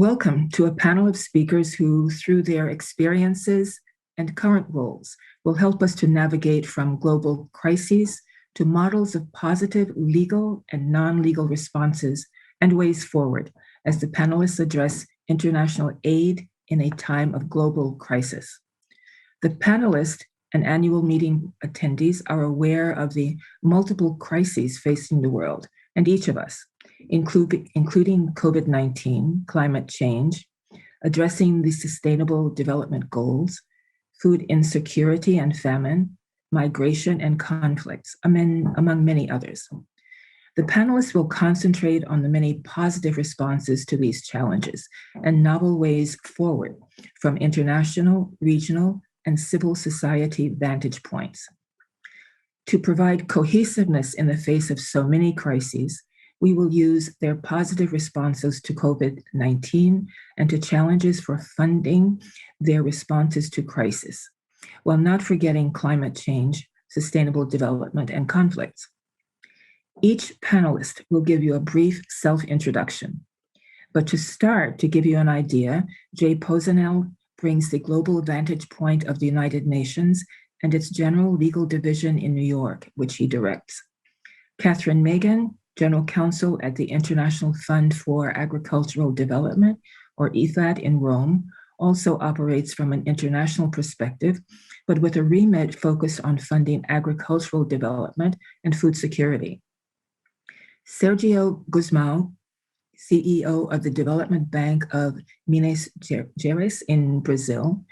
Welcome to a panel of speakers who, through their experiences and current roles, will help us to navigate from global crises to models of positive legal and non-legal responses and ways forward as the panelists address international aid in a time of global crisis. The panelists and annual meeting attendees are aware of the multiple crises facing the world and each of us, including COVID-19, climate change, addressing the Sustainable Development Goals, food insecurity and famine, migration and conflicts, among many others. The panelists will concentrate on the many positive responses to these challenges and novel ways forward from international, regional, and civil society vantage points. To provide cohesiveness in the face of so many crises, we will use their positive responses to COVID-19 and to challenges for funding their responses to crisis, while not forgetting climate change, sustainable development, and conflicts. Each panelist will give you a brief self-introduction. But to start, to give you an idea, Jay Pozenel brings the global vantage point of the United Nations and its General Legal Division in New York, which he directs. Catherine Megan, General Counsel at the International Fund for Agricultural Development, or IFAD in Rome, also operates from an international perspective, but with a remit focused on funding agricultural development and food security. Sergio Guzman, CEO of the Development Bank of Minas Gerais in Brazil,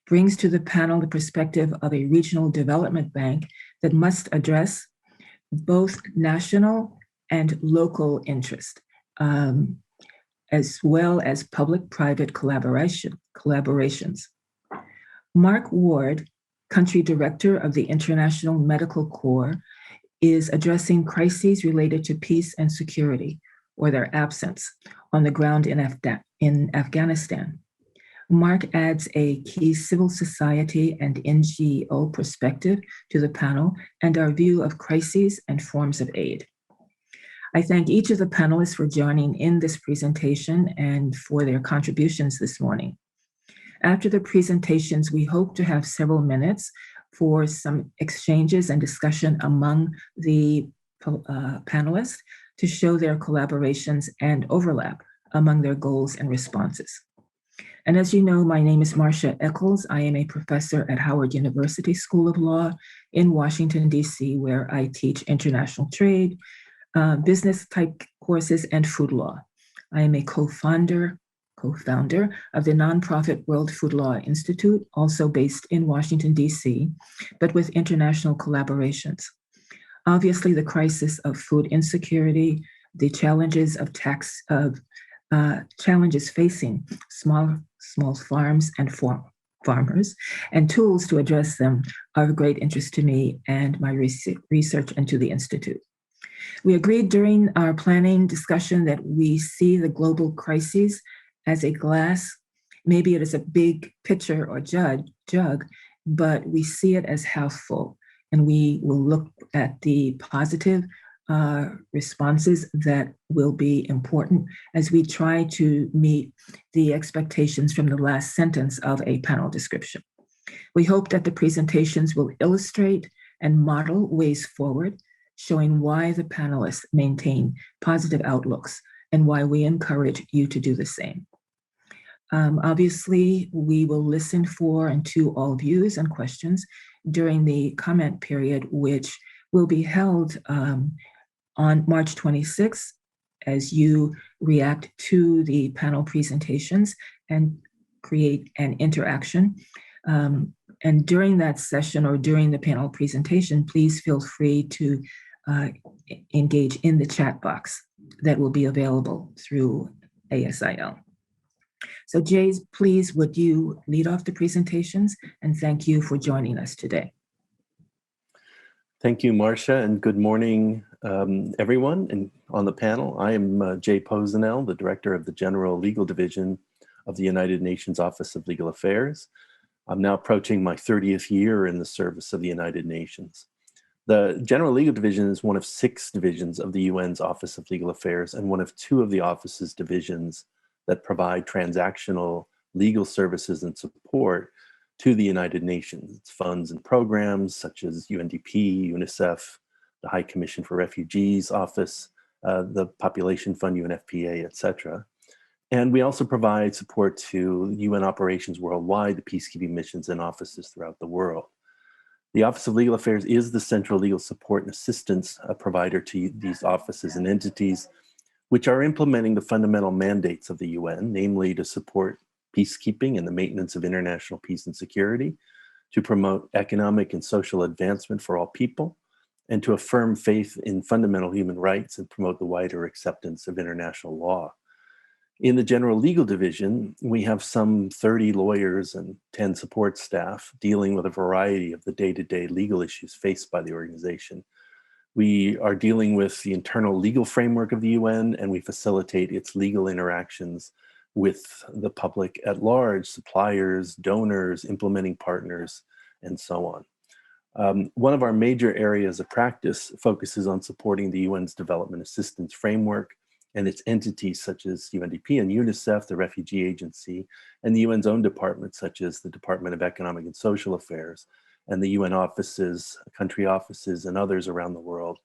brings to the panel the perspective of a regional development bank that must address both national and local interest, as well as public-private collaborations. Mark Ward, Country Director of the International Medical Corps, is addressing crises related to peace and security, or their absence, on the ground in Afghanistan. Mark adds a key civil society and NGO perspective to the panel and our view of crises and forms of aid. I thank each of the panelists for joining in this presentation and for their contributions this morning. After the presentations, we hope to have several minutes for some exchanges and discussion among the panelists to show their collaborations and overlap among their goals and responses. And as you know, my name is Marcia Eccles. I am a professor at Howard University School of Law in Washington, DC, where I teach international trade, business type courses, and food law. I am a co-founder of the nonprofit World Food Law Institute, also based in Washington, DC, but with international collaborations. Obviously, the crisis of food insecurity, the challenges of challenges facing small farms and farmers, and tools to address them are of great interest to me and my research and to the Institute. We agreed during our planning discussion that we see the global crises as a glass. Maybe it is a big pitcher or jug, but we see it as half full. And we will look at the positive responses that will be important as we try to meet the expectations from the last sentence of a panel description. We hope that the presentations will illustrate and model ways forward, showing why the panelists maintain positive outlooks and why we encourage you to do the same. Obviously, we will listen for and to all views and questions during the comment period, which will be held on March 26th as you react to the panel presentations and create an interaction. And during that session or during the panel presentation, please feel free to engage in the chat box that will be available through ASIL. So Jay, please, would you lead off the presentations? And thank you for joining us today. Thank you, Marcia, and good morning, everyone and on the panel. I am Jay Pozenel, the Director of the General Legal Division of the United Nations Office of Legal Affairs. I'm now approaching my 30th year in the service of the United Nations. The General Legal Division is one of 6 divisions of the UN's Office of Legal Affairs and one of 2 of the office's divisions that provide transactional legal services and support to the United Nations. It's funds and programs such as UNDP, UNICEF, the High Commission for Refugees Office, the Population Fund, UNFPA, etc. And we also provide support to UN operations worldwide, the peacekeeping missions and offices throughout the world. The Office of Legal Affairs is the central legal support and assistance provider to these offices and entities, which are implementing the fundamental mandates of the UN, namely to support peacekeeping and the maintenance of international peace and security, to promote economic and social advancement for all people, and to affirm faith in fundamental human rights and promote the wider acceptance of international law. In the General Legal Division, we have some 30 lawyers and 10 support staff dealing with a variety of the day-to-day legal issues faced by the organization. We are dealing with the internal legal framework of the UN, and we facilitate its legal interactions with the public at large, suppliers, donors, implementing partners, and so on. One of our major areas of practice focuses on supporting the UN's development assistance framework and its entities such as UNDP and UNICEF, the Refugee Agency, and the UN's own departments such as the Department of Economic and Social Affairs, and the UN offices, country offices, and others around the world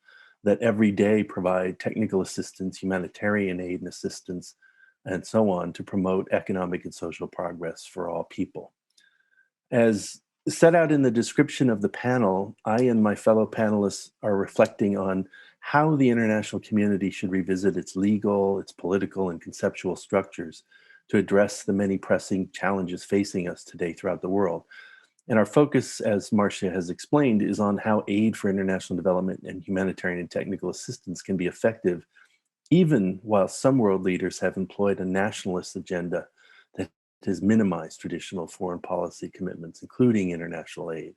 that every day provide technical assistance, humanitarian aid and assistance, and so on to promote economic and social progress for all people. As set out in the description of the panel, I and my fellow panelists are reflecting on how the international community should revisit its legal, its political, and conceptual structures to address the many pressing challenges facing us today throughout the world. And our focus, as Marcia has explained, is on how aid for international development and humanitarian and technical assistance can be effective, even while some world leaders have employed a nationalist agenda that has minimized traditional foreign policy commitments, including international aid.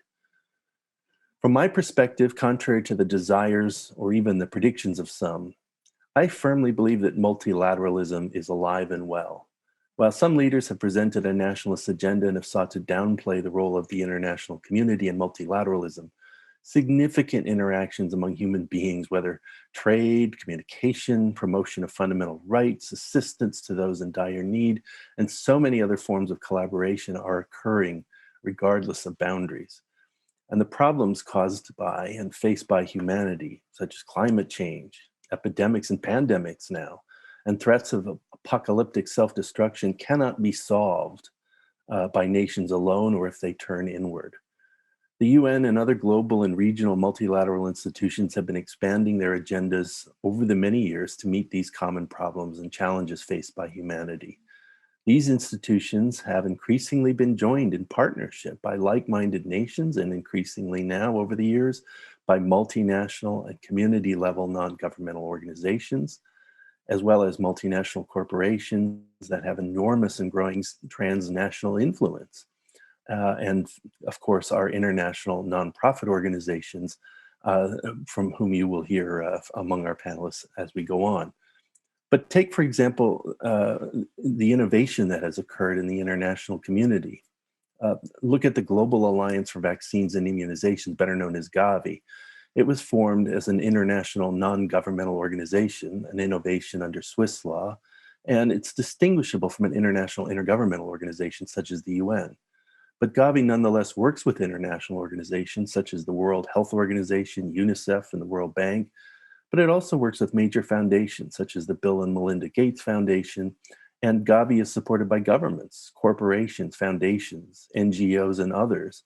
From my perspective, contrary to the desires or even the predictions of some, I firmly believe that multilateralism is alive and well. While some leaders have presented a nationalist agenda and have sought to downplay the role of the international community in multilateralism, significant interactions among human beings, whether trade, communication, promotion of fundamental rights, assistance to those in dire need, and so many other forms of collaboration are occurring regardless of boundaries. And the problems caused by and faced by humanity, such as climate change, epidemics and pandemics now, and threats of apocalyptic self-destruction cannot be solved by nations alone or if they turn inward. The UN and other global and regional multilateral institutions have been expanding their agendas over the many years to meet these common problems and challenges faced by humanity. These institutions have increasingly been joined in partnership by like-minded nations and increasingly now over the years by multinational and community-level non-governmental organizations, as well as multinational corporations that have enormous and growing transnational influence. And of course, our international nonprofit organizations from whom you will hear among our panelists as we go on. But take, for example, the innovation that has occurred in the international community. Look at the Global Alliance for Vaccines and Immunizations, better known as Gavi. It was formed as an international non-governmental organization, an innovation under Swiss law, and it's distinguishable from an international intergovernmental organization such as the UN. But Gavi nonetheless works with international organizations such as the World Health Organization, UNICEF, and the World Bank, but it also works with major foundations such as the Bill and Melinda Gates Foundation, and Gavi is supported by governments, corporations, foundations, NGOs, and others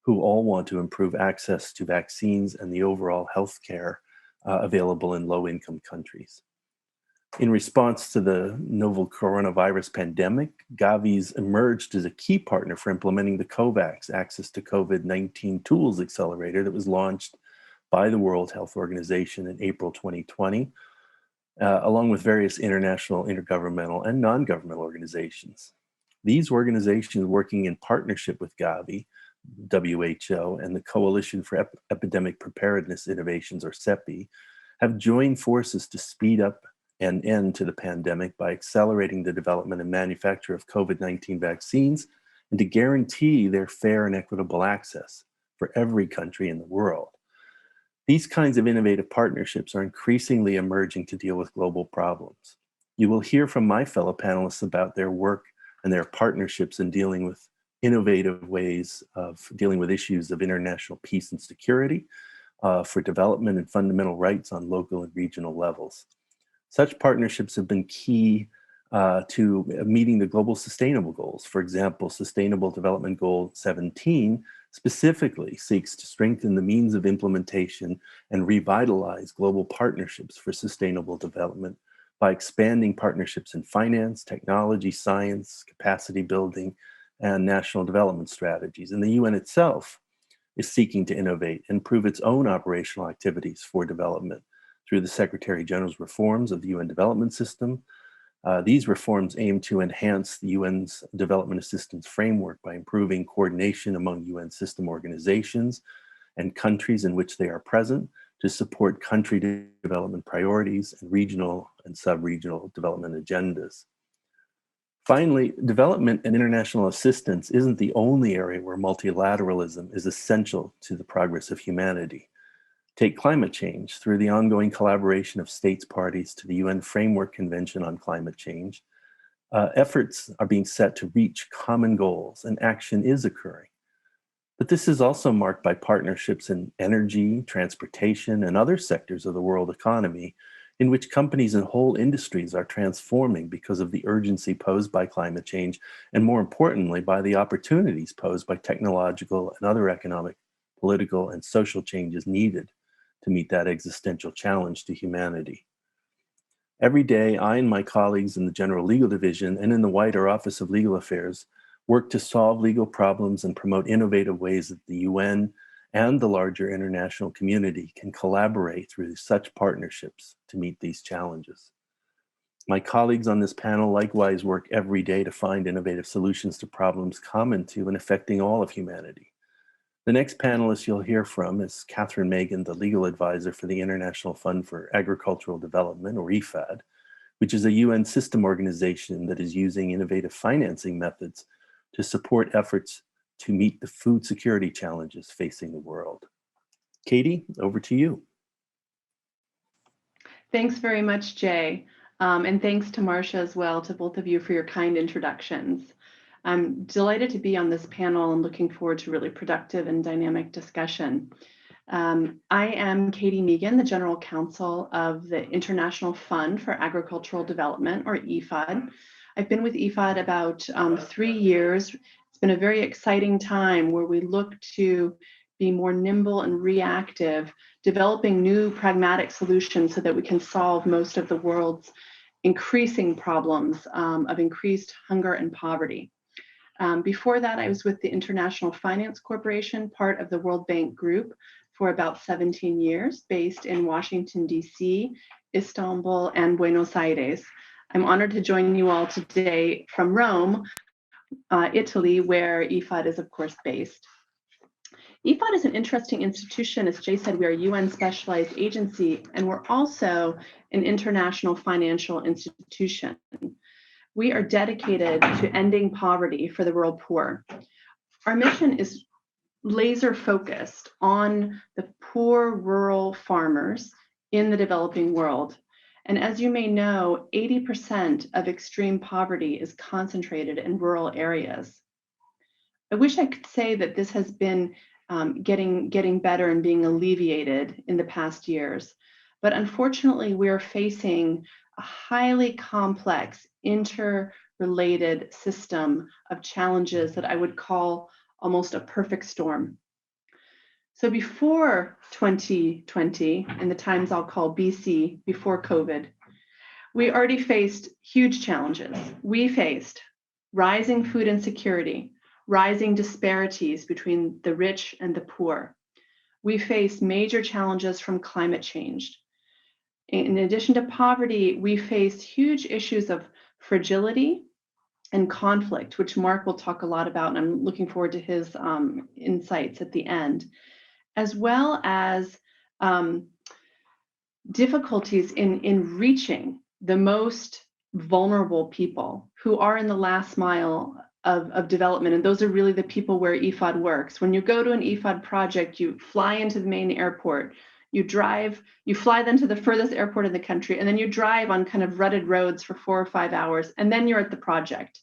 who all want to improve access to vaccines and the overall health care available in low-income countries. In response to the novel coronavirus pandemic, Gavi's emerged as a key partner for implementing the COVAX Access to COVID-19 Tools Accelerator that was launched by the World Health Organization in April 2020, along with various international, intergovernmental, and non-governmental organizations. These organizations working in partnership with Gavi, WHO, and the Coalition for Epidemic Preparedness Innovations, or CEPI, have joined forces to speed up an end to the pandemic by accelerating the development and manufacture of COVID-19 vaccines and to guarantee their fair and equitable access for every country in the world. These kinds of innovative partnerships are increasingly emerging to deal with global problems. You will hear from my fellow panelists about their work and their partnerships in dealing with innovative ways of dealing with issues of international peace and security, for development and fundamental rights on local and regional levels. Such partnerships have been key to meeting the global sustainable goals. For example, Sustainable Development Goal 17 specifically seeks to strengthen the means of implementation and revitalize global partnerships for sustainable development by expanding partnerships in finance, technology, science, capacity building, and national development strategies. And the UN itself is seeking to innovate and improve its own operational activities for development through the Secretary General's reforms of the UN development system. These reforms aim to enhance the UN's development assistance framework by improving coordination among UN system organizations and countries in which they are present to support country development priorities and regional and sub-regional development agendas. Finally, development and international assistance isn't the only area where multilateralism is essential to the progress of humanity. Take climate change. Through the ongoing collaboration of states parties to the UN Framework Convention on Climate Change, efforts are being set to reach common goals and action is occurring. But this is also marked by partnerships in energy, transportation, and other sectors of the world economy in which companies and whole industries are transforming because of the urgency posed by climate change, and more importantly, by the opportunities posed by technological and other economic, political, and social changes needed to meet that existential challenge to humanity. Every day, I and my colleagues in the General Legal Division and in the wider Office of Legal Affairs work to solve legal problems and promote innovative ways that the UN and the larger international community can collaborate through such partnerships to meet these challenges. My colleagues on this panel likewise work every day to find innovative solutions to problems common to and affecting all of humanity. The next panelist you'll hear from is Catherine Megan, the legal advisor for the International Fund for Agricultural Development, or IFAD, which is a UN system organization that is using innovative financing methods to support efforts to meet the food security challenges facing the world. Katie, over to you. Thanks very much, Jay. And thanks to Marcia as well, to both of you for your kind introductions. I'm delighted to be on this panel and looking forward to really productive and dynamic discussion. I am Katie Megan, the General Counsel of the International Fund for Agricultural Development, or IFAD. I've been with IFAD about 3 years. It's been a very exciting time where we look to be more nimble and reactive, developing new pragmatic solutions so that we can solve most of the world's increasing problems of increased hunger and poverty. Before that, I was with the International Finance Corporation, part of the World Bank Group, for about 17 years, based in Washington, D.C., Istanbul, and Buenos Aires. I'm honored to join you all today from Rome, Italy, where IFAD is, of course, based. IFAD is an interesting institution. As Jay said, we are a UN specialized agency, and we're also an international financial institution. We are dedicated to ending poverty for the world poor. Our mission is laser focused on the poor rural farmers in the developing world. And as you may know, 80% of extreme poverty is concentrated in rural areas. I wish I could say that this has been getting better and being alleviated in the past years. But unfortunately, we're facing a highly complex, interrelated system of challenges that I would call almost a perfect storm. So before 2020, in the times I'll call BC, before COVID, we already faced huge challenges. We faced rising food insecurity, rising disparities between the rich and the poor. We faced major challenges from climate change. In addition to poverty, we faced huge issues of fragility and conflict, which Mark will talk a lot about, and I'm looking forward to his insights at the end, as well as difficulties in reaching the most vulnerable people who are in the last mile of development. And those are really the people where IFAD works. When you go to an IFAD project, you fly into the main airport, you drive, you fly then to the furthest airport in the country, and then you drive on kind of rutted roads for 4 or 5 hours, and then you're at the project.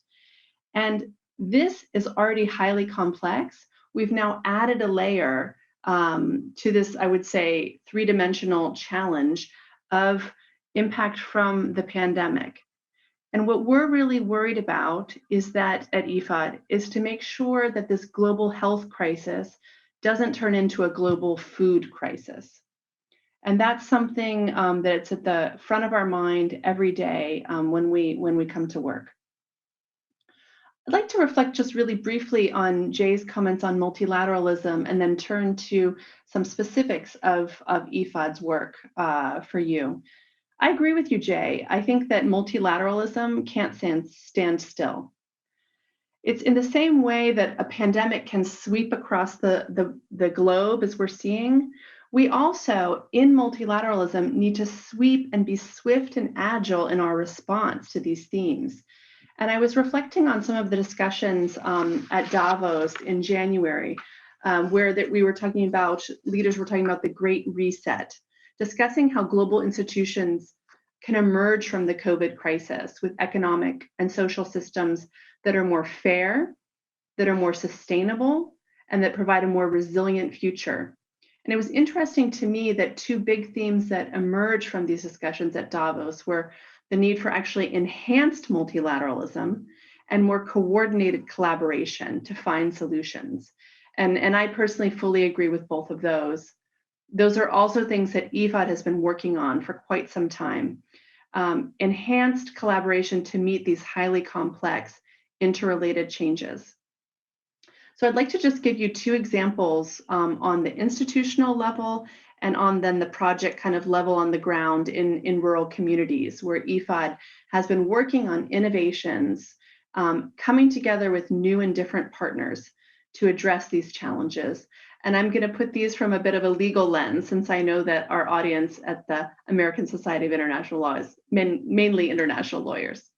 And this is already highly complex. We've now added a layer to this, I would say, three-dimensional challenge of impact from the pandemic. And what we're really worried about is that at IFAD is to make sure that this global health crisis doesn't turn into a global food crisis. And that's something that's at the front of our mind every day when we come to work. I'd like to reflect just really briefly on Jay's comments on multilateralism and then turn to some specifics of IFAD's work for you. I agree with you, Jay. I think that multilateralism can't stand still. It's in the same way that a pandemic can sweep across the globe as we're seeing. We also, in multilateralism, need to sweep and be swift and agile in our response to these themes. And I was reflecting on some of the discussions at Davos in January, where we were talking about, leaders were talking about the Great Reset, discussing how global institutions can emerge from the COVID crisis with economic and social systems that are more fair, that are more sustainable, and that provide a more resilient future. And it was interesting to me that two big themes that emerged from these discussions at Davos were the need for actually enhanced multilateralism and more coordinated collaboration to find solutions. And I personally fully agree with both of those. Those are also things that IFAD has been working on for quite some time. Enhanced collaboration to meet these highly complex, interrelated changes. So I'd like to just give you two examples on the institutional level and on then the project kind of level on the ground in rural communities where IFAD has been working on innovations, coming together with new and different partners to address these challenges. And I'm going to put these from a bit of a legal lens, since I know that our audience at the American Society of International Law is mainly international lawyers.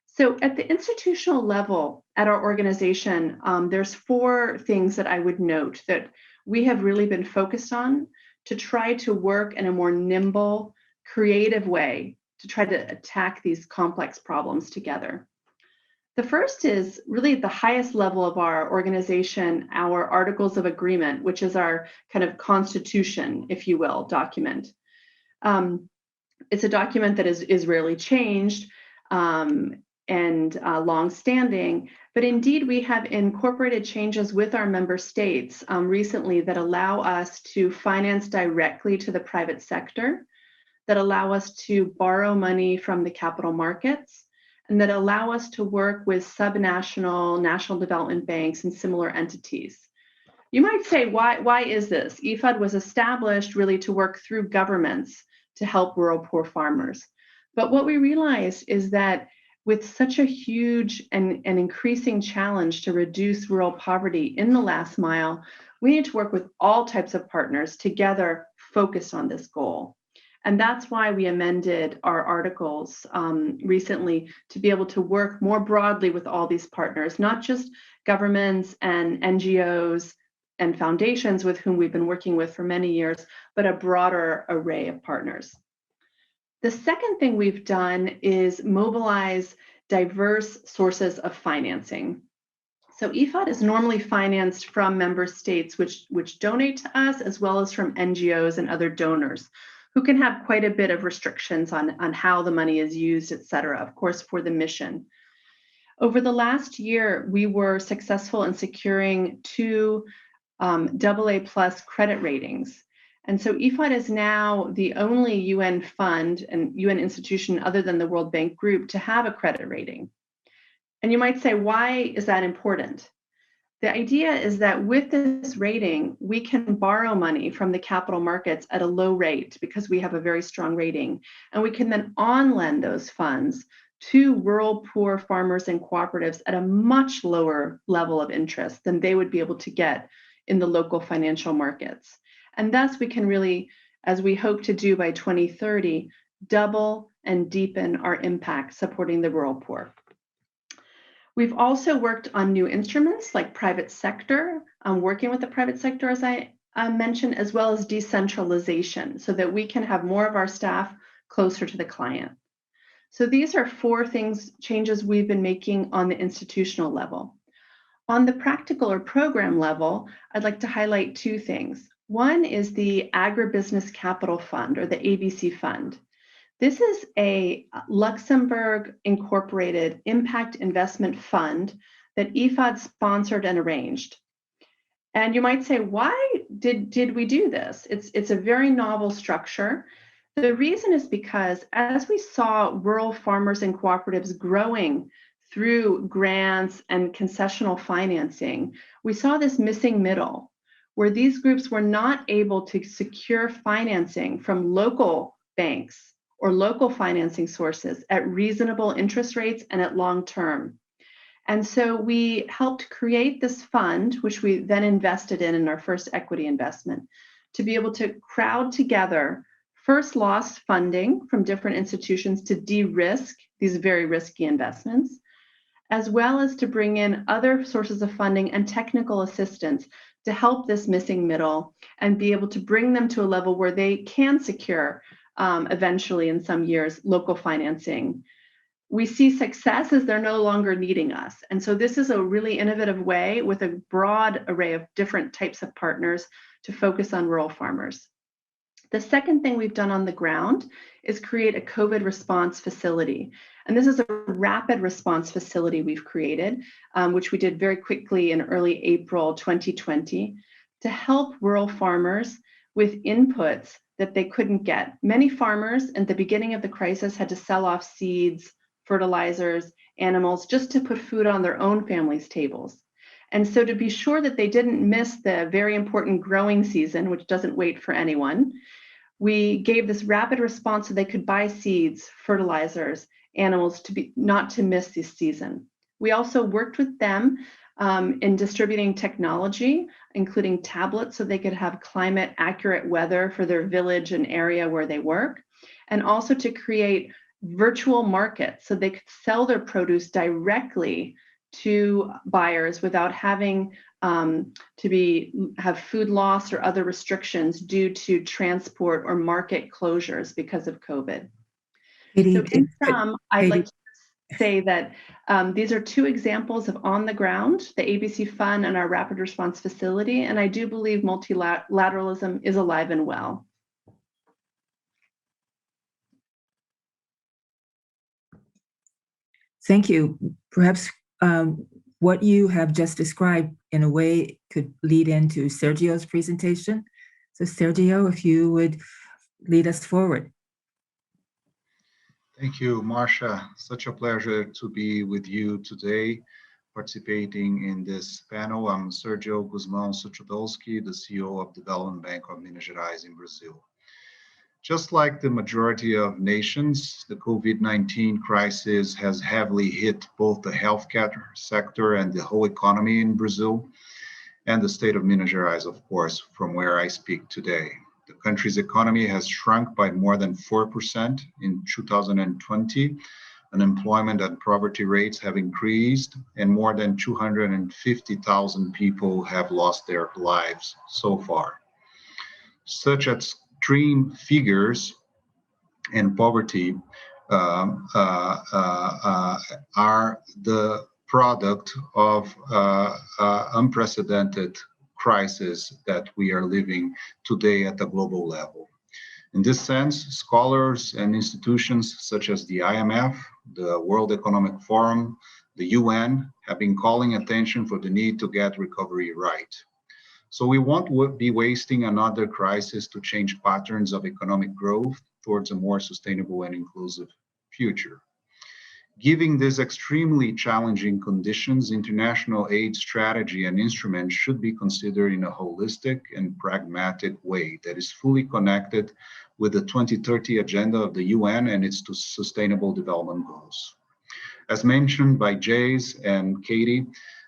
So at the institutional level at our organization, there's 4 things that I would note that we have really been focused on to try to work in a more nimble, creative way to try to attack these complex problems together. The first is really at the highest level of our organization, our Articles of Agreement, which is our kind of constitution, if you will, document. It's a document that is rarely changed and long-standing, but indeed we have incorporated changes with our member states recently that allow us to finance directly to the private sector, that allow us to borrow money from the capital markets, and that allow us to work with subnational, national development banks and similar entities. You might say, why is this? IFAD was established really to work through governments to help rural poor farmers. But what we realized is that with such a huge and increasing challenge to reduce rural poverty in the last mile, we need to work with all types of partners together focused on this goal. And that's why we amended our articles recently to be able to work more broadly with all these partners, not just governments and NGOs and foundations with whom we've been working with for many years, but a broader array of partners. The second thing we've done is mobilize diverse sources of financing. So IFAD is normally financed from member states which donate to us, as well as from NGOs and other donors, who can have quite a bit of restrictions on how the money is used, et cetera, of course, for the mission. Over the last year, we were successful in securing 2 AA+ credit ratings. And so IFAD is now the only UN fund and UN institution other than the World Bank Group to have a credit rating. And you might say, why is that important? The idea is that with this rating, we can borrow money from the capital markets at a low rate because we have a very strong rating. And we can then on-lend those funds to rural poor farmers and cooperatives at a much lower level of interest than they would be able to get in the local financial markets. And thus we can really, as we hope to do by 2030, double and deepen our impact supporting the rural poor. We've also worked on new instruments like private sector, working with the private sector, as I mentioned, as well as decentralization, so that we can have more of our staff closer to the client. So these are 4 changes we've been making on the institutional level. On the practical or program level, I'd like to highlight 2 things. One is the Agribusiness Capital Fund, or the ABC Fund. This is a Luxembourg incorporated impact investment fund that IFAD sponsored and arranged. And you might say, why did we do this? It's a very novel structure. The reason is because as we saw rural farmers and cooperatives growing through grants and concessional financing, we saw this missing middle where these groups were not able to secure financing from local banks or local financing sources at reasonable interest rates and at long term. And so we helped create this fund, which we then invested in our first equity investment, to be able to crowd together first loss funding from different institutions to de-risk these very risky investments, as well as to bring in other sources of funding and technical assistance to help this missing middle and be able to bring them to a level where they can secure eventually in some years local financing. We see success as they're no longer needing us. And so this is a really innovative way with a broad array of different types of partners to focus on rural farmers. The second thing we've done on the ground is create a COVID response facility. And this is a rapid response facility we've created, which we did very quickly in early April 2020 to help rural farmers with inputs that they couldn't get. Many farmers at the beginning of the crisis had to sell off seeds, fertilizers, animals, just to put food on their own families' tables. And so to be sure that they didn't miss the very important growing season, which doesn't wait for anyone, we gave this rapid response so they could buy seeds, fertilizers, animals not to miss this season. We also worked with them in distributing technology, including tablets, so they could have climate accurate weather for their village and area where they work, and also to create virtual markets so they could sell their produce directly to buyers without having have food loss or other restrictions due to transport or market closures because of COVID. Katie, So in sum, I'd like to say that these are 2 examples of on the ground, the ABC Fund and our Rapid Response Facility, and I do believe multilateralism is alive and well. Thank you. Perhaps what you have just described in a way could lead into Sergio's presentation. So Sergio, if you would lead us forward. Thank you, Marcia. Such a pleasure to be with you today, participating in this panel. I'm Sergio Guzman Sotrodolsky, the CEO of Development Bank of Minas Gerais in Brazil. Just like the majority of nations, the COVID-19 crisis has heavily hit both the healthcare sector and the whole economy in Brazil, and the state of Minas Gerais, of course, from where I speak today. The country's economy has shrunk by more than 4% in 2020. Unemployment and poverty rates have increased, and more than 250,000 people have lost their lives so far. Such extreme figures and poverty are the product of unprecedented crisis that we are living today at the global level. In this sense, scholars and institutions such as the IMF, the World Economic Forum, the UN have been calling attention for the need to get recovery right. So we won't be wasting another crisis to change patterns of economic growth towards a more sustainable and inclusive future. Given these extremely challenging conditions, international aid strategy and instruments should be considered in a holistic and pragmatic way that is fully connected with the 2030 agenda of the UN and its sustainable development goals. As mentioned by Jace and Katie,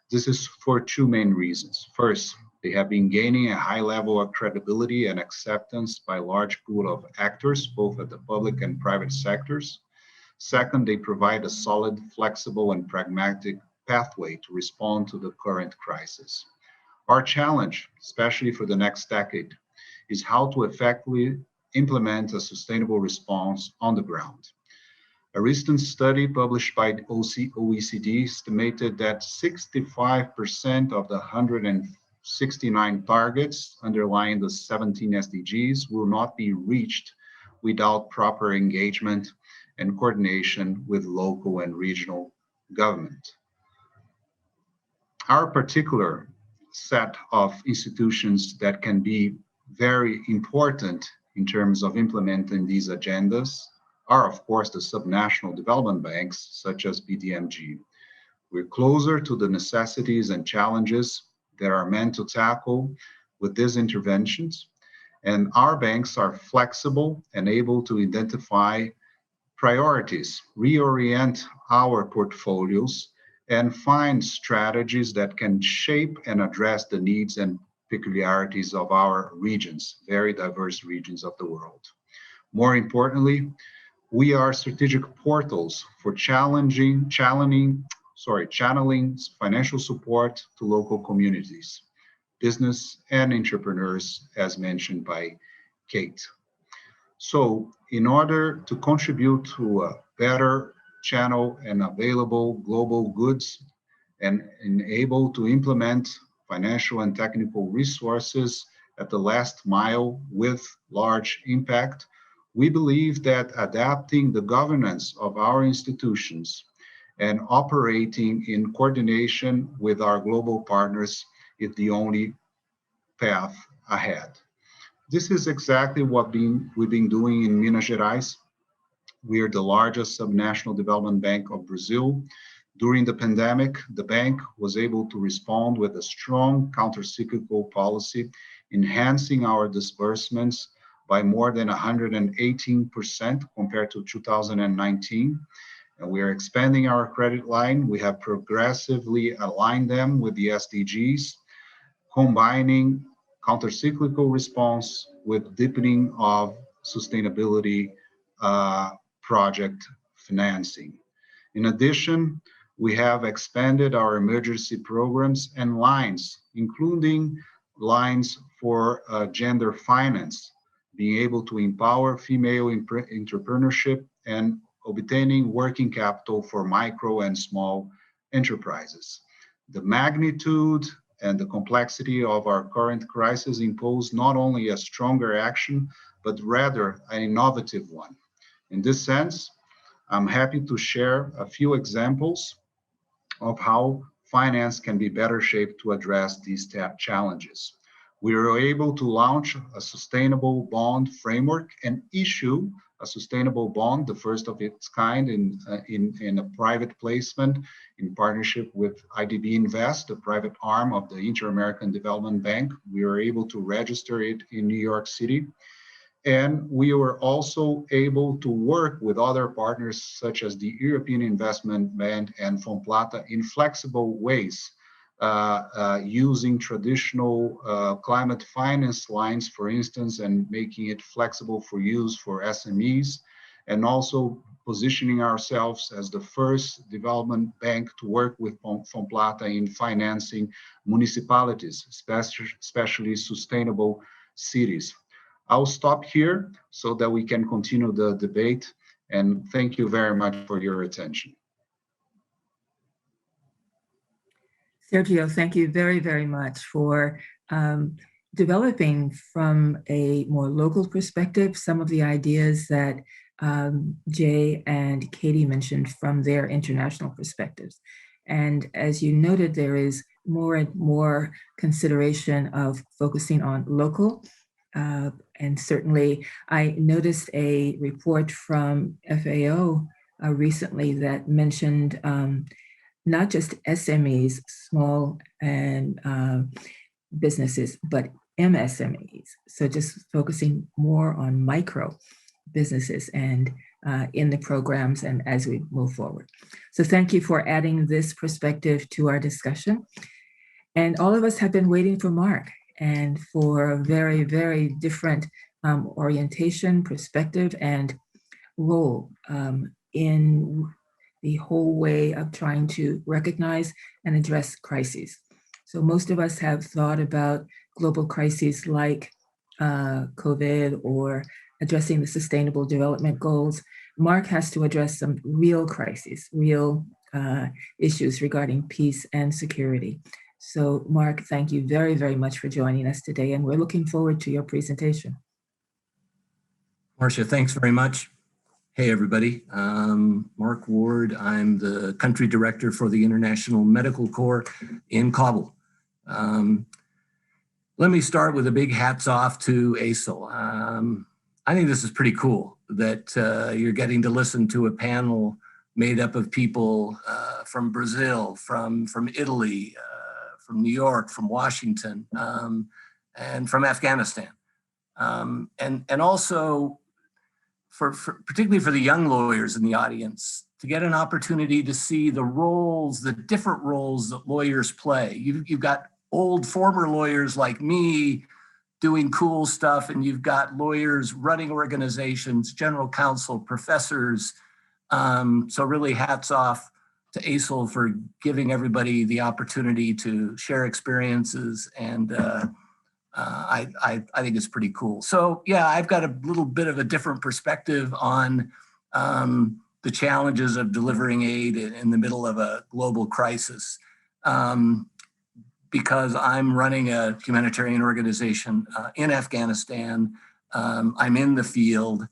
this is for 2 main reasons. First, they have been gaining a high level of credibility and acceptance by a large pool of actors, both at the public and private sectors. Second, they provide a solid, flexible, and pragmatic pathway to respond to the current crisis. Our challenge, especially for the next decade, is how to effectively implement a sustainable response on the ground. A recent study published by OECD estimated that 65% of the 169 targets underlying the 17 SDGs will not be reached without proper engagement and coordination with local and regional government. Our particular set of institutions that can be very important in terms of implementing these agendas are, of course, the subnational development banks, such as BDMG. We're closer to the necessities and challenges that are meant to tackle with these interventions, and our banks are flexible and able to identify priorities, reorient our portfolios, and find strategies that can shape and address the needs and peculiarities of our regions, very diverse regions of the world. More importantly, we are strategic portals for channeling financial support to local communities, business and entrepreneurs, as mentioned by Kate. So in order to contribute to a better channel and available global goods and able to implement financial and technical resources at the last mile with large impact, we believe that adapting the governance of our institutions and operating in coordination with our global partners is the only path ahead. This is exactly what we've been doing in Minas Gerais. We are the largest subnational development bank of Brazil. During the pandemic, the bank was able to respond with a strong countercyclical policy, enhancing our disbursements by more than 118% compared to 2019. And we are expanding our credit line. We have progressively aligned them with the SDGs, combining countercyclical response with deepening of sustainability project financing. In addition, we have expanded our emergency programs and lines, including lines for gender finance, being able to empower female entrepreneurship and obtaining working capital for micro and small enterprises. The magnitude and the complexity of our current crisis impose not only a stronger action, but rather an innovative one. In this sense, I'm happy to share a few examples of how finance can be better shaped to address these challenges. We were able to launch a sustainable bond framework and issue a sustainable bond, the first of its kind in a private placement in partnership with IDB Invest, the private arm of the Inter-American Development Bank. We were able to register it in New York City. And we were also able to work with other partners such as the European Investment Bank and Fomplata in flexible ways, using traditional climate finance lines, for instance, and making it flexible for use for SMEs, and also positioning ourselves as the first development bank to work with Fomplata in financing municipalities, especially sustainable cities. I'll stop here so that we can continue the debate, and thank you very much for your attention. Sergio, thank you very, very much for developing from a more local perspective some of the ideas that Jay and Katie mentioned from their international perspectives. And as you noted, there is more and more consideration of focusing on local. And certainly, I noticed a report from FAO recently that mentioned not just SMEs, small and businesses, but MSMEs. So just focusing more on micro businesses and in the programs and as we move forward. So thank you for adding this perspective to our discussion. And all of us have been waiting for Mark and for a very, very different orientation, perspective, and role in the whole way of trying to recognize and address crises. So most of us have thought about global crises like COVID or addressing the Sustainable Development Goals. Mark has to address some real crises, real issues regarding peace and security. So Mark, thank you very, very much for joining us today, and we're looking forward to your presentation. Marcia, thanks very much. Hey, everybody. Mark Ward. I'm the country director for the International Medical Corps in Kabul. Let me start with a big hats off to ASIL. I think this is pretty cool that you're getting to listen to a panel made up of people from Brazil, from Italy, from New York, from Washington, and from Afghanistan. And also, particularly for the young lawyers in the audience, to get an opportunity to see the roles, the different roles that lawyers play. You've got old former lawyers like me doing cool stuff, and you've got lawyers running organizations, general counsel, professors. So really hats off to ASIL for giving everybody the opportunity to share experiences, and I think it's pretty cool. So yeah, I've got a little bit of a different perspective on the challenges of delivering aid in the middle of a global crisis. Because I'm running a humanitarian organization in Afghanistan. I'm in the field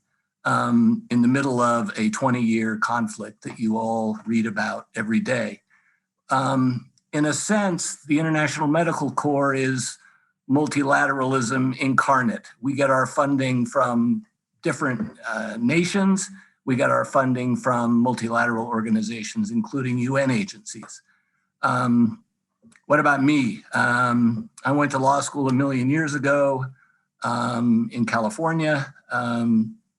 in the middle of a 20-year conflict that you all read about every day. In a sense, the International Medical Corps is multilateralism incarnate. We get our funding from different nations. We get our funding from multilateral organizations, including UN agencies. What about me? I went to law school a million years ago in California,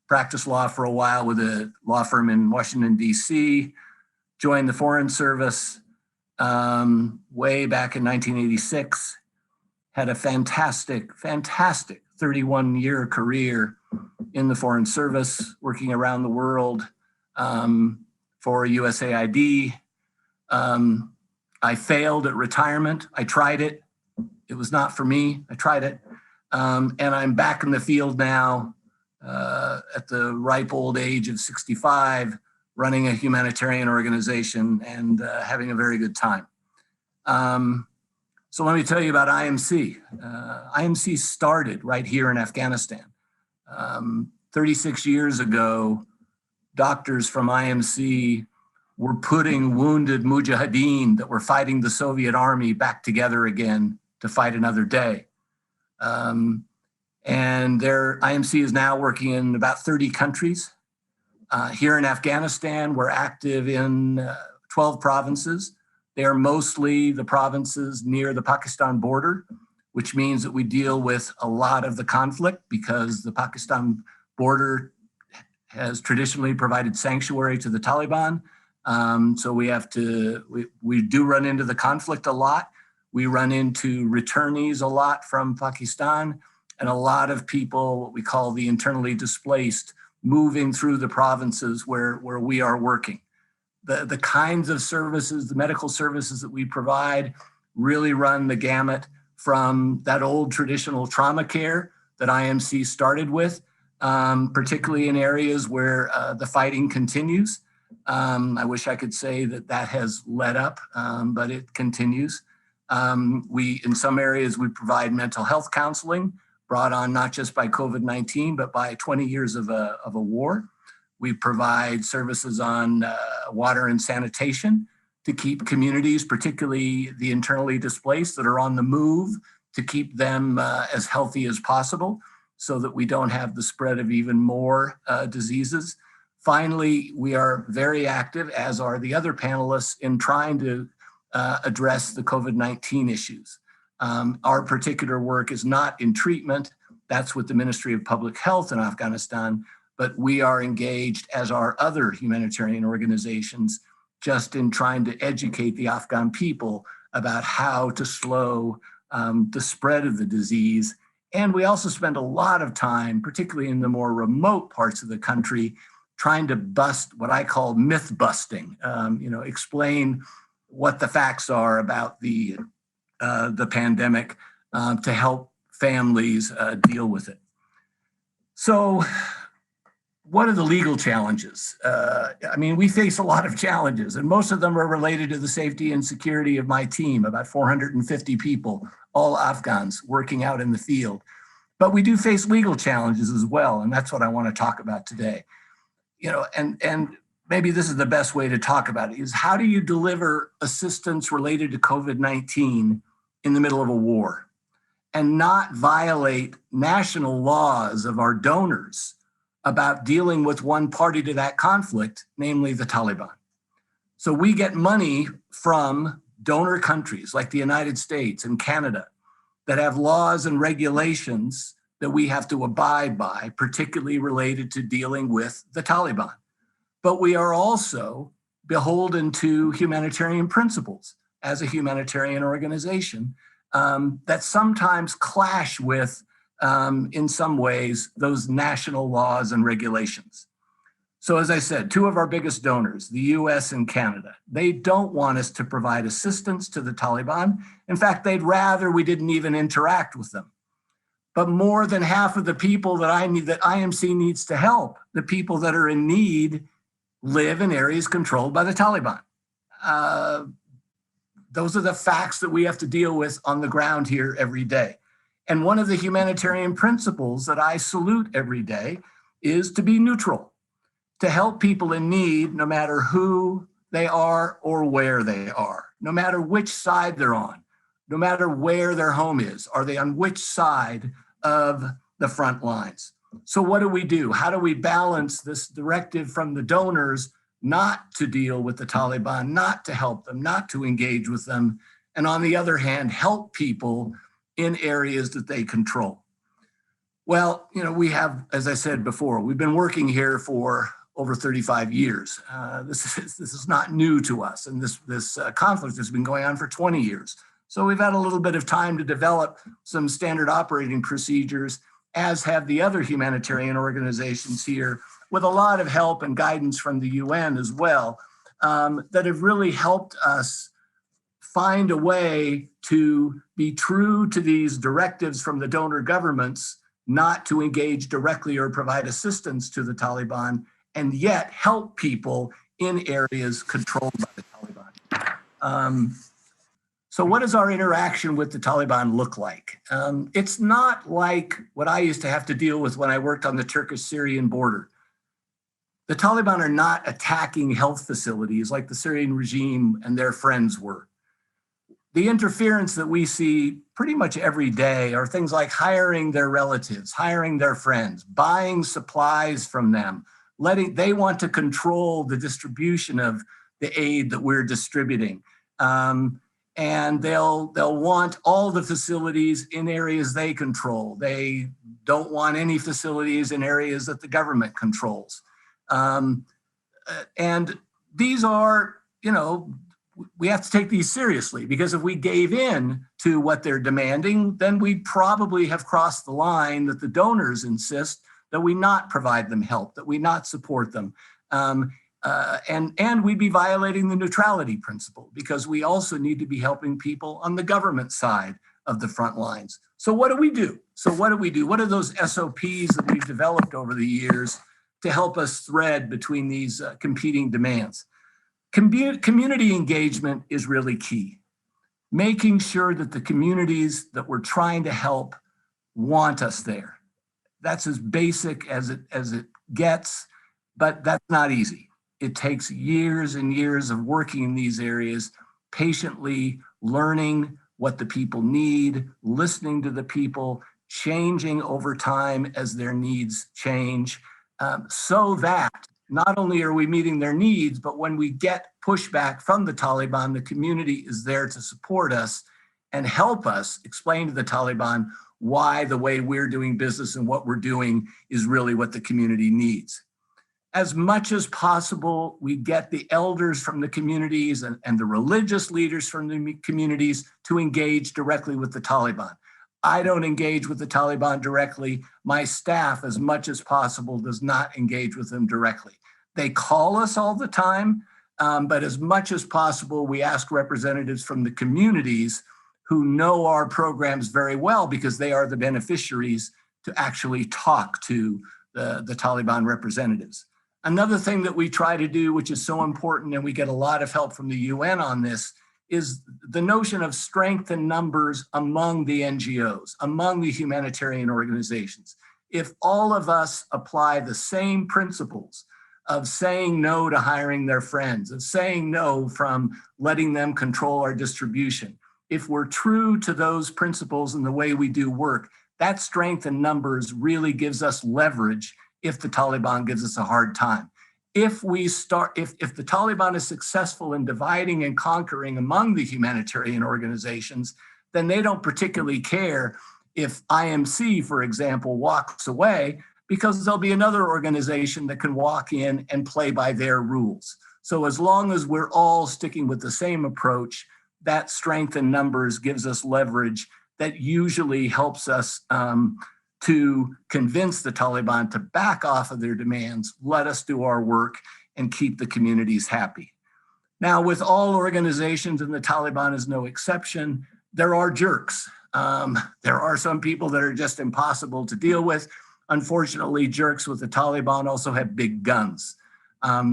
practiced law for a while with a law firm in Washington, D.C., joined the Foreign Service way back in 1986, had a fantastic 31-year career in the Foreign Service, working around the world for USAID. I failed at retirement. I tried it. It was not for me. I tried it. And I'm back in the field now at the ripe old age of 65, running a humanitarian organization and having a very good time. So let me tell you about IMC. IMC started right here in Afghanistan. 36 years ago, doctors from IMC were putting wounded mujahideen that were fighting the Soviet army back together again to fight another day. And their IMC is now working in about 30 countries. Here in Afghanistan, we're active in 12 provinces. They are mostly the provinces near the Pakistan border, which means that we deal with a lot of the conflict because the Pakistan border has traditionally provided sanctuary to the Taliban. So we do run into the conflict a lot. We run into returnees a lot from Pakistan, and a lot of people, what we call the internally displaced, moving through the provinces where we are working. The kinds of services, the medical services that we provide really run the gamut from that old traditional trauma care that IMC started with, particularly in areas where the fighting continues. I wish I could say that has let up, but it continues. In some areas, we provide mental health counseling brought on not just by COVID-19, but by 20 years of a war. We provide services on water and sanitation to keep communities, particularly the internally displaced that are on the move, to keep them as healthy as possible so that we don't have the spread of even more diseases. Finally, we are very active, as are the other panelists, in trying to address the COVID-19 issues. Our particular work is not in treatment. That's with the Ministry of Public Health in Afghanistan, but we are engaged, as are other humanitarian organizations, just in trying to educate the Afghan people about how to slow the spread of the disease. And we also spend a lot of time, particularly in the more remote parts of the country, trying to bust what I call myth busting, explain what the facts are about the the pandemic to help families deal with it. So what are the legal challenges? I mean, we face a lot of challenges, and most of them are related to the safety and security of my team, about 450 people, all Afghans working out in the field. But we do face legal challenges as well, and that's what I want to talk about today. You know, and maybe this is the best way to talk about it, is how do you deliver assistance related to COVID-19 in the middle of a war and not violate national laws of our donors about dealing with one party to that conflict, namely the Taliban. So we get money from donor countries like the United States and Canada that have laws and regulations that we have to abide by, particularly related to dealing with the Taliban. But we are also beholden to humanitarian principles as a humanitarian organization that sometimes clash with, in some ways, those national laws and regulations. So as I said, two of our biggest donors, the US and Canada, they don't want us to provide assistance to the Taliban. In fact, they'd rather we didn't even interact with them. But more than half of the people that IMC needs to help, the people that are in need, live in areas controlled by the Taliban. Those are the facts that we have to deal with on the ground here every day. And one of the humanitarian principles that I salute every day is to be neutral, to help people in need, no matter who they are or where they are, no matter which side they're on, no matter where their home is. Are they on which side of the front lines? So what do we do? How do we balance this directive from the donors not to deal with the Taliban, not to help them, not to engage with them, and on the other hand, help people in areas that they control? Well, you know, we have, as I said before, we've been working here for over 35 years. This is not new to us, and this conflict has been going on for 20 years. So we've had a little bit of time to develop some standard operating procedures, as have the other humanitarian organizations here, with a lot of help and guidance from the UN as well, that have really helped us find a way to be true to these directives from the donor governments, not to engage directly or provide assistance to the Taliban, and yet help people in areas controlled by the Taliban. So what does our interaction with the Taliban look like? It's not like what I used to have to deal with when I worked on the Turkish-Syrian border. The Taliban are not attacking health facilities like the Syrian regime and their friends were. The interference that we see pretty much every day are things like hiring their relatives, hiring their friends, buying supplies from them, they want to control the distribution of the aid that we're distributing. And they'll want all the facilities in areas they control. They don't want any facilities in areas that the government controls. And these are, you know, we have to take these seriously, because if we gave in to what they're demanding, then we'd probably have crossed the line that the donors insist that we not provide them help, that we not support them. And we'd be violating the neutrality principle, because we also need to be helping people on the government side of the front lines. So what do we do? What are those SOPs that we've developed over the years to help us thread between these competing demands? Community engagement is really key. Making sure that the communities that we're trying to help want us there. That's as basic as it gets, but that's not easy. It takes years and years of working in these areas, patiently learning what the people need, listening to the people, changing over time as their needs change, so that not only are we meeting their needs, but when we get pushback from the Taliban, the community is there to support us and help us explain to the Taliban why the way we're doing business and what we're doing is really what the community needs. As much as possible, we get the elders from the communities and the religious leaders from the communities to engage directly with the Taliban. I don't engage with the Taliban directly. My staff, as much as possible, does not engage with them directly. They call us all the time, but as much as possible, we ask representatives from the communities who know our programs very well because they are the beneficiaries to actually talk to the Taliban representatives. Another thing that we try to do, which is so important, and we get a lot of help from the UN on this, is the notion of strength in numbers among the NGOs, among the humanitarian organizations. If all of us apply the same principles of saying no to hiring their friends, of saying no from letting them control our distribution, if we're true to those principles in the way we do work, that strength in numbers really gives us leverage if the Taliban gives us a hard time. If the Taliban is successful in dividing and conquering among the humanitarian organizations, then they don't particularly care if IMC, for example, walks away, because there'll be another organization that can walk in and play by their rules. So as long as we're all sticking with the same approach, that strength in numbers gives us leverage that usually helps us to convince the Taliban to back off of their demands, let us do our work, and keep the communities happy. Now, with all organizations, and the Taliban is no exception, there are jerks. There are some people that are just impossible to deal with. Unfortunately, jerks with the Taliban also have big guns.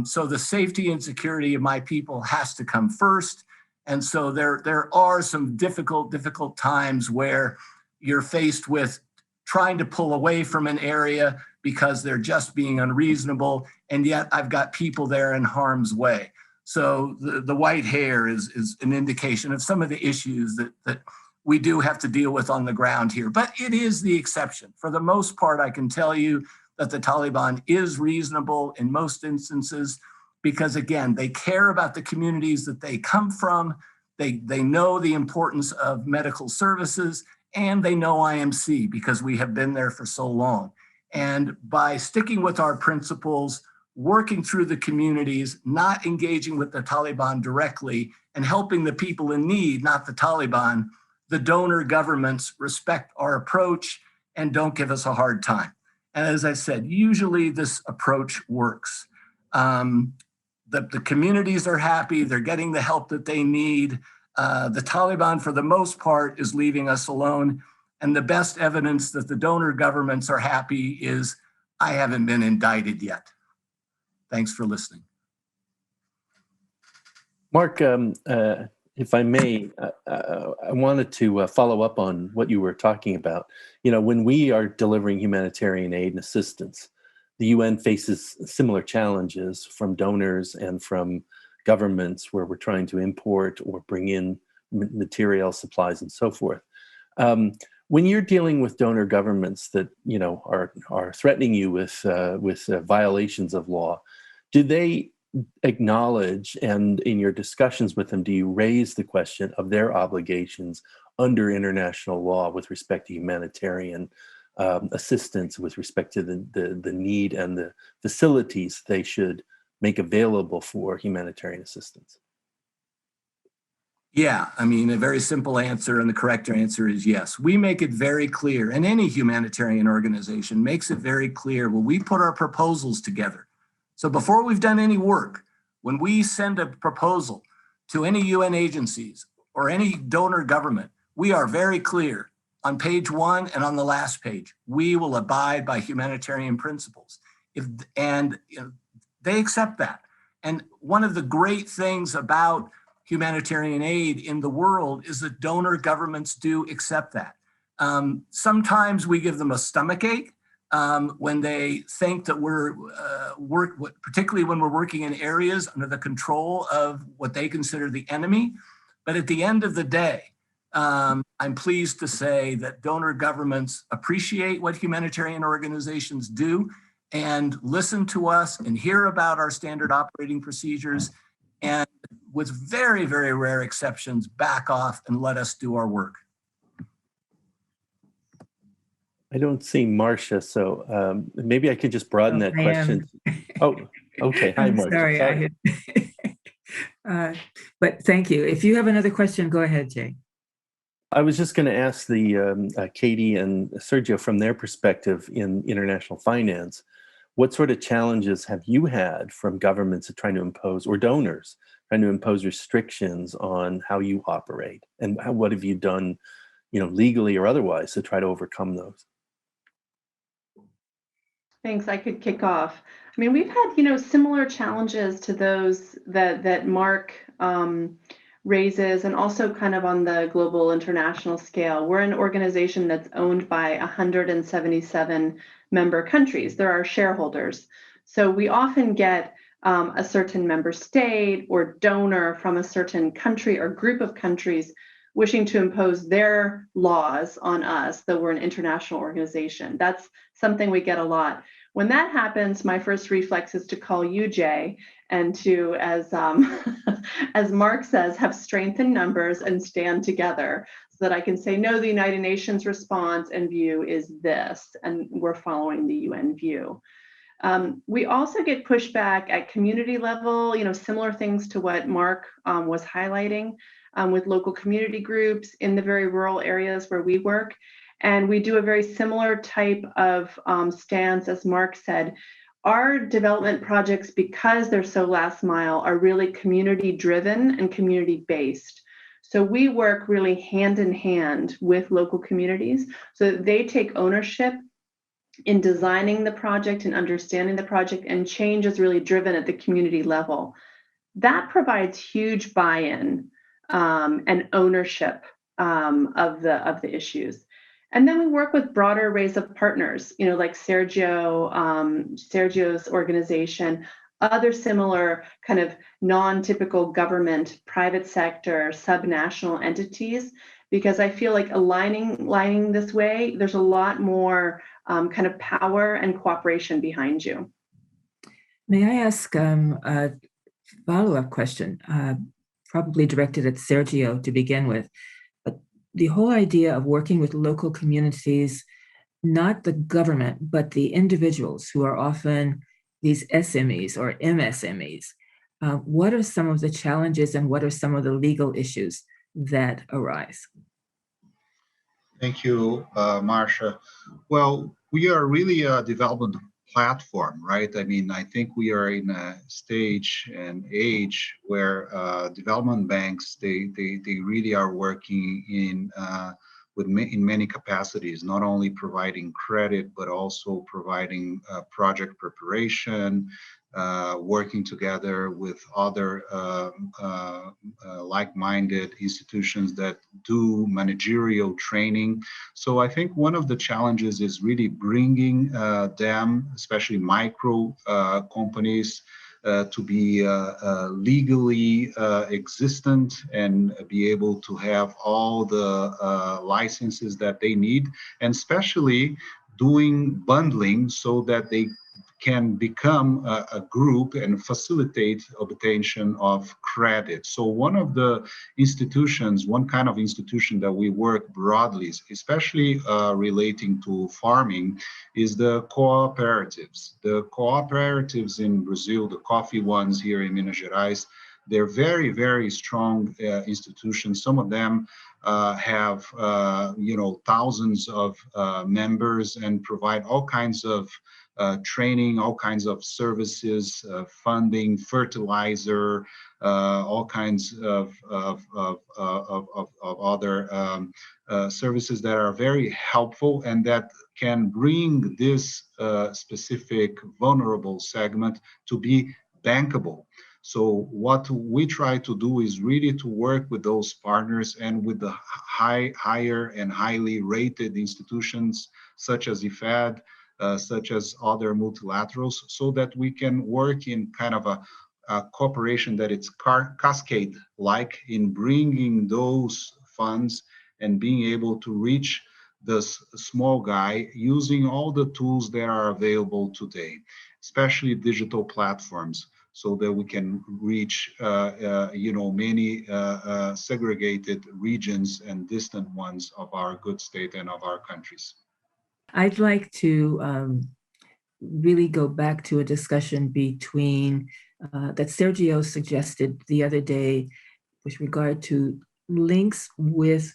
So the safety and security of my people has to come first. And so there are some difficult times where you're faced with trying to pull away from an area because they're just being unreasonable, and yet I've got people there in harm's way. So the white hair is an indication of some of the issues that we do have to deal with on the ground here, but it is the exception. For the most part, I can tell you that the Taliban is reasonable in most instances, because again, they care about the communities that they come from. They know the importance of medical services, and they know IMC because we have been there for so long. And by sticking with our principles, working through the communities, not engaging with the Taliban directly, and helping the people in need, not the Taliban, the donor governments respect our approach and don't give us a hard time. And as I said, usually this approach works. The communities are happy, they're getting the help that they need. The Taliban, for the most part, is leaving us alone. And the best evidence that the donor governments are happy is I haven't been indicted yet. Thanks for listening. Mark, if I may, I wanted to follow up on what you were talking about. You know, when we are delivering humanitarian aid and assistance, the UN faces similar challenges from donors and from governments where we're trying to import or bring in material, supplies, and so forth. When you're dealing with donor governments that are threatening you with violations of law, do they acknowledge, and in your discussions with them, do you raise the question of their obligations under international law with respect to humanitarian assistance, with respect to the need and the facilities they should make available for humanitarian assistance? Yeah, I mean, a very simple answer, and the correct answer is yes. We make it very clear, and any humanitarian organization makes it very clear when we put our proposals together. So before we've done any work, when we send a proposal to any UN agencies or any donor government, we are very clear on page 1 and on the last page. We will abide by humanitarian principles. They accept that. And one of the great things about humanitarian aid in the world is that donor governments do accept that. Sometimes we give them a stomachache when they think that particularly when we're working in areas under the control of what they consider the enemy. But at the end of the day, I'm pleased to say that donor governments appreciate what humanitarian organizations do and listen to us and hear about our standard operating procedures, and with very, very rare exceptions, back off and let us do our work. I don't see Marcia, so maybe I could just broaden that question. Oh, okay. Hi, Marcia. Sorry. But thank you. If you have another question, go ahead, Jay. I was just going to ask the Katie and Sergio from their perspective in international finance, What sort of challenges have you had from governments trying to impose, or donors trying to impose restrictions on how you operate? And what have you done, legally or otherwise, to try to overcome those? Thanks. I could kick off. I mean, we've had, similar challenges to those that Mark raises, and also kind of on the global international scale. We're an organization that's owned by 177 member countries. They're our shareholders. So we often get a certain member state or donor from a certain country or group of countries wishing to impose their laws on us, though we're an international organization. That's something we get a lot. When that happens, my first reflex is to call you, Jay, and to, as as Mark says, have strength in numbers and stand together, so that I can say, no, the United Nations response and view is this, and we're following the UN view. We also get pushback at community level, similar things to what Mark was highlighting, with local community groups in the very rural areas where we work. And we do a very similar type of stance, as Mark said. Our development projects, because they're so last mile, are really community driven and community based. So we work really hand in hand with local communities so that they take ownership in designing the project and understanding the project, and change is really driven at the community level. That provides huge buy-in and ownership of the issues. And then we work with broader arrays of partners, like Sergio's organization, other similar kind of non-typical government, private sector, subnational entities, because I feel like aligning this way, there's a lot more kind of power and cooperation behind you. May I ask a follow-up question, probably directed at Sergio to begin with? But the whole idea of working with local communities, not the government, but the individuals who are often these SMEs or MSMEs, what are some of the challenges and what are some of the legal issues that arise? Thank you, Marcia. Well, we are really a development platform, right? I mean, I think we are in a stage and age where development banks, they really are working in many capacities, not only providing credit, but also providing project preparation, working together with other like-minded institutions that do managerial training. So I think one of the challenges is really bringing them, especially micro companies, to be legally existent and be able to have all the licenses that they need, and especially doing bundling so that they can become a group and facilitate obtention of credit. So one of the institutions, one kind of institution that we work broadly, especially relating to farming, is the cooperatives. The cooperatives in Brazil, the coffee ones here in Minas Gerais, they're very, very strong institutions. Some of them have, thousands of members and provide all kinds of training, all kinds of services, funding, fertilizer, all kinds of other services that are very helpful and that can bring this specific vulnerable segment to be bankable. So what we try to do is really to work with those partners and with the higher and highly rated institutions such as IFAD, such as other multilaterals, so that we can work in kind of a cooperation that it's cascade-like in bringing those funds and being able to reach the small guy using all the tools that are available today, especially digital platforms, so that we can reach, many segregated regions and distant ones of our good state and of our countries. I'd like to really go back to a discussion between that Sergio suggested the other day with regard to links with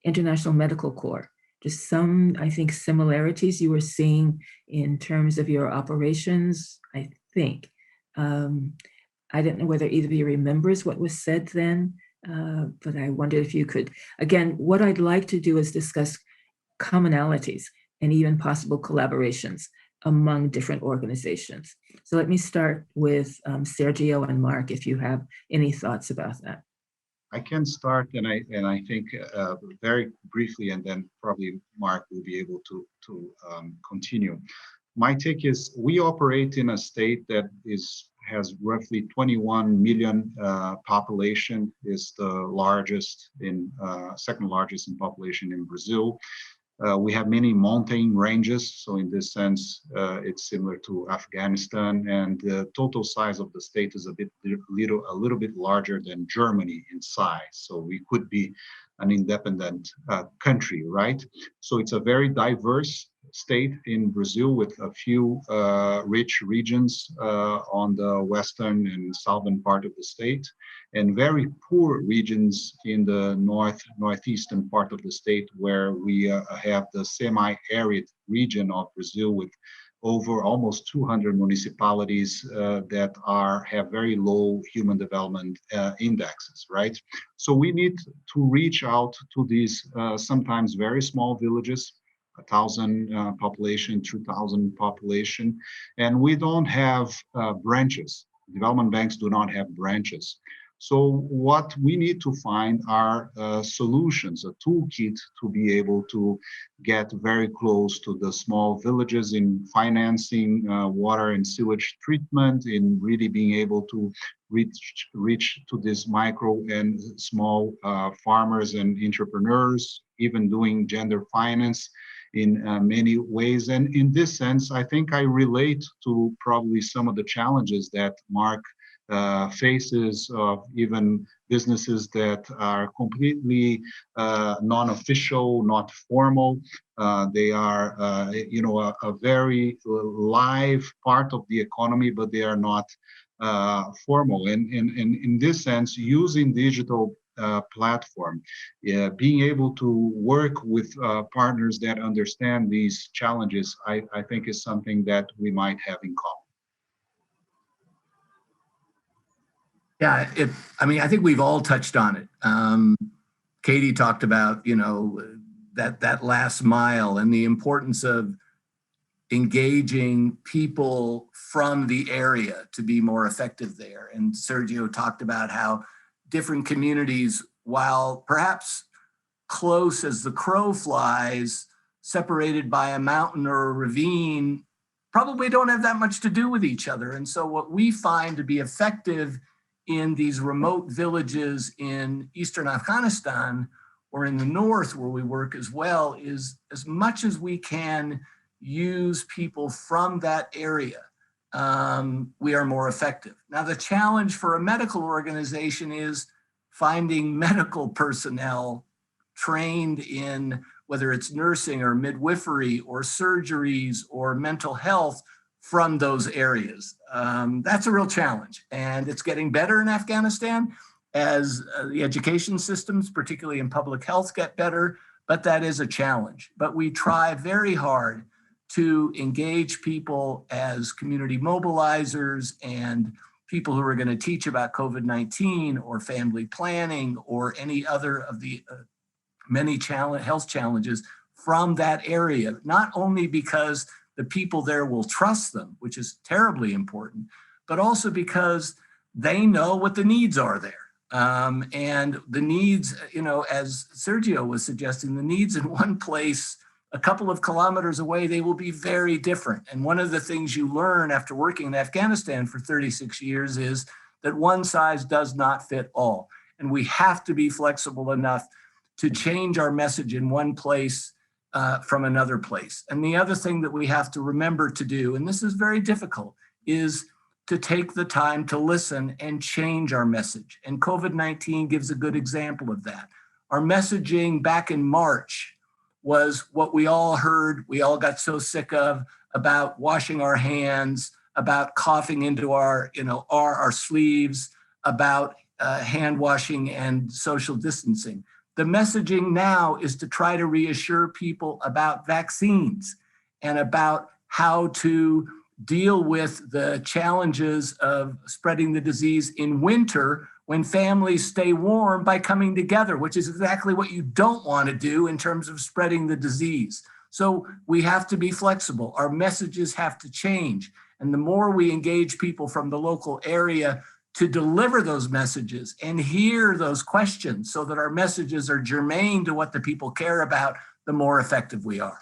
International Medical Corps just some, I think, similarities you were seeing in terms of your operations, I think. I don't know whether either of you remembers what was said then, but I wondered if you could. Again, what I'd like to do is discuss commonalities and even possible collaborations among different organizations. So let me start with Sergio and Mark, if you have any thoughts about that. I can start, and I think very briefly, and then probably Mark will be able to continue. My take is we operate in a state that has roughly 21 million population, is the largest in second largest in population in Brazil. We have many mountain ranges, so in this sense, it's similar to Afghanistan, and the total size of the state is a little bit larger than Germany in size. So we could be an independent country, right? So it's a very diverse state in Brazil with a few rich regions on the western and southern part of the state, and very poor regions in the northeastern part of the state, where we have the semi-arid region of Brazil with over almost 200 municipalities that have very low human development indexes, right? So we need to reach out to these sometimes very small villages, 1,000 population, 2,000 population, and we don't have branches. Development banks do not have branches. So what we need to find are solutions, a toolkit to be able to get very close to the small villages in financing water and sewage treatment, in really being able to reach to this micro and small farmers and entrepreneurs, even doing gender finance in many ways. And in this sense, I think I relate to probably some of the challenges that Mark faces of even businesses that are completely non-official, not formal. They are, a very live part of the economy, but they are not formal. And in this sense, using digital platform, being able to work with partners that understand these challenges, I think is something that we might have in common. Yeah, I think we've all touched on it. Katie talked about, that last mile and the importance of engaging people from the area to be more effective there. And Sergio talked about how different communities, while perhaps close as the crow flies, separated by a mountain or a ravine, probably don't have that much to do with each other. And so what we find to be effective in these remote villages in Eastern Afghanistan or in the north where we work as well is, as much as we can use people from that area, we are more effective. Now, the challenge for a medical organization is finding medical personnel trained in whether it's nursing or midwifery or surgeries or mental health from those areas. That's a real challenge, and it's getting better in Afghanistan as the education systems, particularly in public health, get better, but that is a challenge. But we try very hard to engage people as community mobilizers and people who are going to teach about COVID-19 or family planning or any other of the many health challenges from that area, not only because the people there will trust them, which is terribly important, but also because they know what the needs are there. And the needs, as Sergio was suggesting, the needs in one place a couple of kilometers away, they will be very different. And one of the things you learn after working in Afghanistan for 36 years is that one size does not fit all. And we have to be flexible enough to change our message in one place from another place. And the other thing that we have to remember to do, and this is very difficult, is to take the time to listen and change our message. And COVID-19 gives a good example of that. Our messaging back in March was what we all heard, we all got so sick of, about washing our hands, about coughing into our sleeves, about hand washing and social distancing. The messaging now is to try to reassure people about vaccines and about how to deal with the challenges of spreading the disease in winter when families stay warm by coming together, which is exactly what you don't want to do in terms of spreading the disease. So we have to be flexible. Our messages have to change. And the more we engage people from the local area to deliver those messages and hear those questions so that our messages are germane to what the people care about, the more effective we are.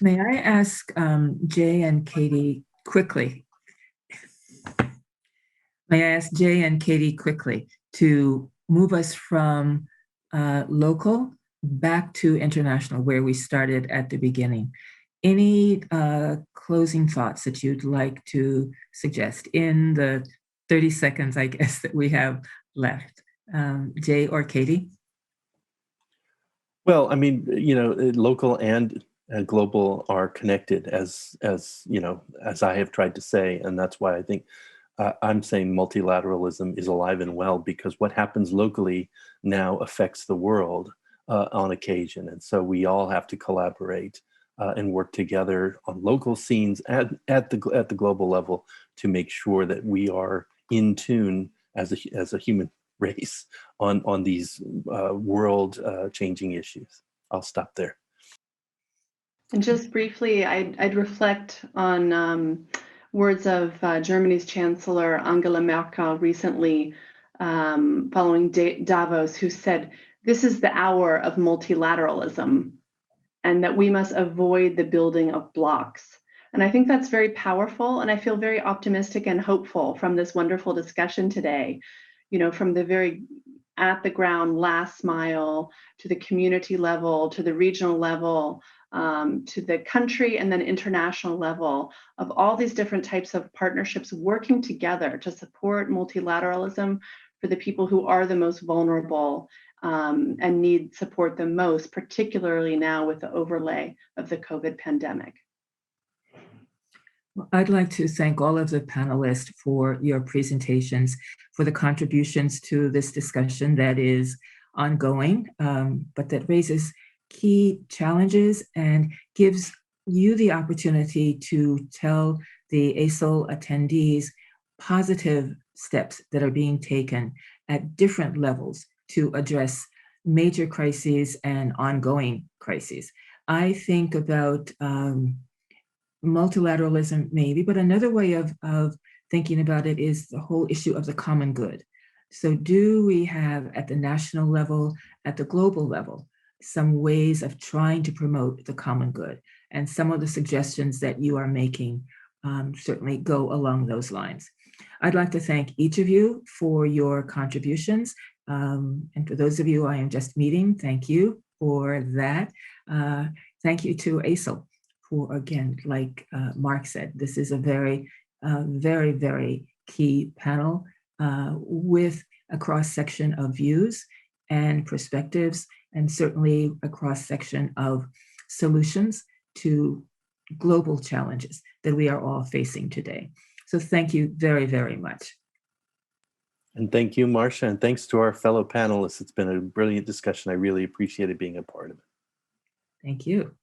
May I ask Jay and Katie quickly? May I ask Jay and Katie quickly to move us from local back to international, where we started at the beginning? Any closing thoughts that you'd like to suggest in the 30 seconds, I guess, that we have left? Jay or Katie? Well, I mean, you know, local and global are connected, as you know, as I have tried to say, and that's why I think I'm saying multilateralism is alive and well, because what happens locally now affects the world on occasion, and so we all have to collaborate and work together on local scenes at the global level to make sure that we are in tune as a human race on these world changing issues. I'll stop there. And just briefly, I'd reflect on words of Germany's Chancellor Angela Merkel recently following Davos, who said, "This is the hour of multilateralism," and that we must avoid the building of blocks. And I think that's very powerful, and I feel very optimistic and hopeful from this wonderful discussion today. You know, from the very at the ground, last mile, to the community level, to the regional level, to the country and then international level, of all these different types of partnerships working together to support multilateralism for the people who are the most vulnerable and need support the most, particularly now with the overlay of the COVID pandemic. I'd like to thank all of the panelists for your presentations, for the contributions to this discussion that is ongoing, but that raises key challenges and gives you the opportunity to tell the ASIL attendees positive steps that are being taken at different levels to address major crises and ongoing crises. I think about multilateralism maybe, but another way of thinking about it is the whole issue of the common good. So do we have at the national level, at the global level, some ways of trying to promote the common good? And some of the suggestions that you are making certainly go along those lines. I'd like to thank each of you for your contributions. And for those of you I am just meeting, thank you for that. Thank you to ASIL for, again, like Mark said, this is a very, very key panel with a cross-section of views and perspectives, and certainly a cross-section of solutions to global challenges that we are all facing today. So thank you very, very much. And thank you, Marcia, and thanks to our fellow panelists. It's been a brilliant discussion. I really appreciated being a part of it. Thank you.